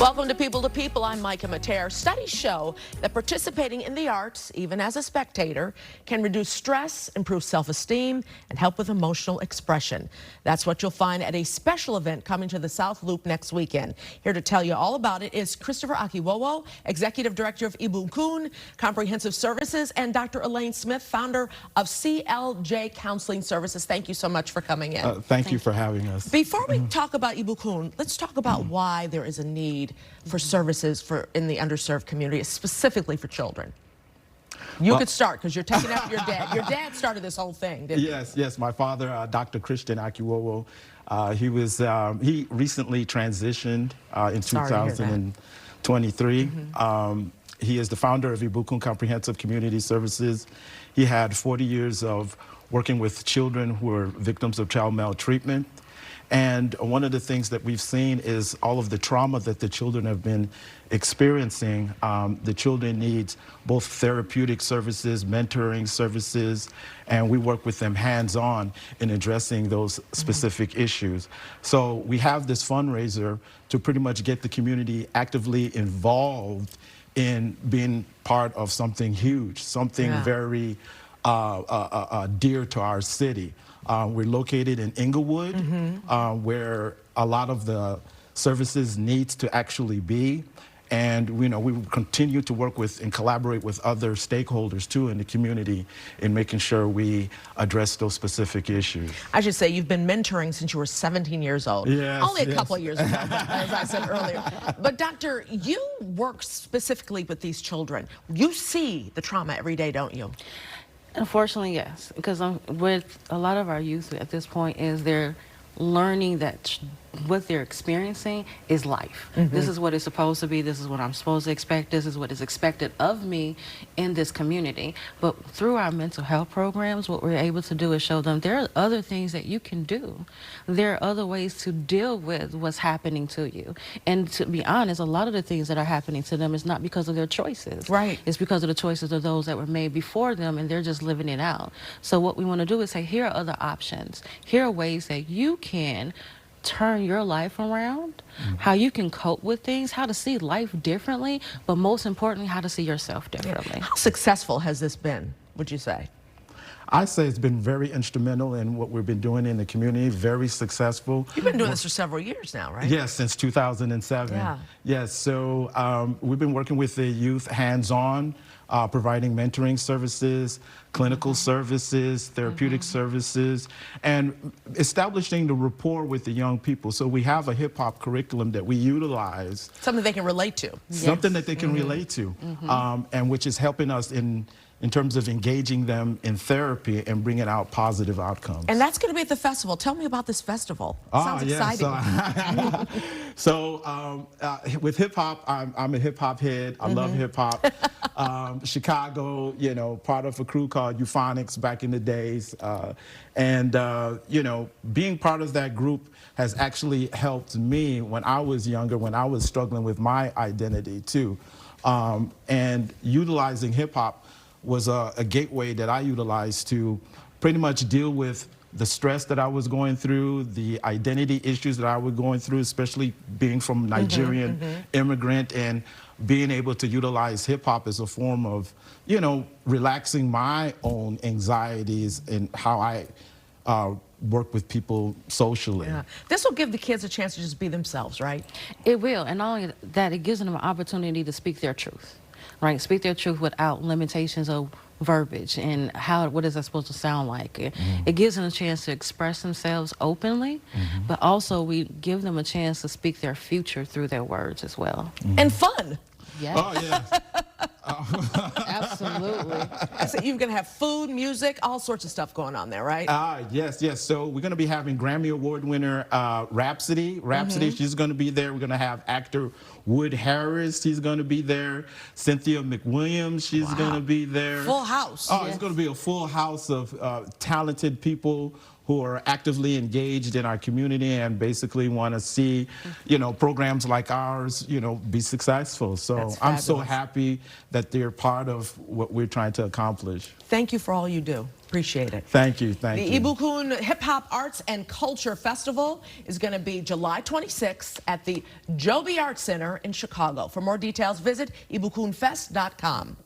Welcome to People. I'm Micah Mater. Studies show that participating in the arts, even as a spectator, can reduce stress, improve self-esteem, and help with emotional expression. That's what you'll find at a special event coming to the South Loop next weekend. Here to tell you all about it is Christopher Akiwowo, Executive Director of Ibukun Comprehensive Services, and Dr. Elaine Smith, founder of CLJ Counseling Services. Thank you so much for coming in. Thank you for having us. Before we talk about Ibukun, let's talk about why there is a need for services in the underserved community, specifically for children. You could start because you're taking after your dad. Your dad started this whole thing, didn't he? Yes. My father, Dr. Christian Akiwowo, he recently transitioned in 2023. He is the founder of Ibukun Comprehensive Community Services. He had 40 years of working with children who are victims of child maltreatment. And one of the things that we've seen is all of the trauma that the children have been experiencing. The children need both therapeutic services, mentoring services, and we work with them hands-on in addressing those specific issues. So we have this fundraiser to pretty much get the community actively involved in being part of something huge, something very dear to our city. We're located in Inglewood, where a lot of the services needs to actually be. And we will continue to work with and collaborate with other stakeholders too in the community in making sure we address those specific issues. I should say you've been mentoring since you were 17 years old. Yes, Only a couple of years ago, as I said earlier. But doctor, you work specifically with these children. You see the trauma every day, don't you? Unfortunately, yes, because with a lot of our youth at this point is they're learning that what they're experiencing is life. This is what it's supposed to be. This is what I'm supposed to expect. This is what is expected of me in this community. But through our mental health programs, what we're able to do is show them there are other things that you can do. There are other ways to deal with what's happening to you. And to be honest, a lot of the things that are happening to them is not because of their choices. Right. It's because of the choices of those that were made before them, and they're just living it out. So what we want to do is say, here are other options. Here are ways that you can turn your life around, how you can cope with things, how to see life differently, but most importantly, how to see yourself differently. How successful has this been, would you say? I say it's been very instrumental in what we've been doing in the community, very successful. You've been doing this for several years now, right? Yes, since 2007. Yeah. Yes, so we've been working with the youth hands-on, providing mentoring services, clinical services, therapeutic services, and establishing the rapport with the young people. So we have a hip-hop curriculum that we utilize. Something they can relate to. Something that they can relate to, and which is helping us in terms of engaging them in therapy and bringing out positive outcomes. And that's going to be at the festival. Tell me about this festival. Sounds exciting. So with hip hop, I'm a hip hop head. I love hip hop. Chicago, part of a crew called Euphonics back in the days. Being part of that group has actually helped me when I was younger, when I was struggling with my identity too. And utilizing hip hop was a gateway that I utilized to pretty much deal with the stress that I was going through, the identity issues that I was going through, especially being from Nigerian immigrant, and being able to utilize hip hop as a form of, relaxing my own anxieties and how I work with people socially. Yeah. This will give the kids a chance to just be themselves, right? It will, and not only that, it gives them an opportunity to speak their truth. Right, speak their truth without limitations of verbiage and what is that supposed to sound like. It gives them a chance to express themselves openly, but also we give them a chance to speak their future through their words as well. And fun. Yes. Oh, yes. Absolutely. So you're going to have food, music, all sorts of stuff going on there, right? Yes. So we're going to be having Grammy Award winner Rhapsody. She's going to be there. We're going to have actor Wood Harris. She's going to be there. Cynthia McWilliams. She's going to be there. Full house. Oh, It's going to be a full house of talented people who are actively engaged in our community and basically want to see, programs like ours, be successful. So That's I'm so fabulous. happy that they're part of what we're trying to accomplish. Thank you for all you do. Appreciate it. Thank you. Thank The you. Ibukun Hip Hop Arts and Culture Festival is going to be July 26th at the Joby Art Center in Chicago. For more details, visit ibukunfest.com.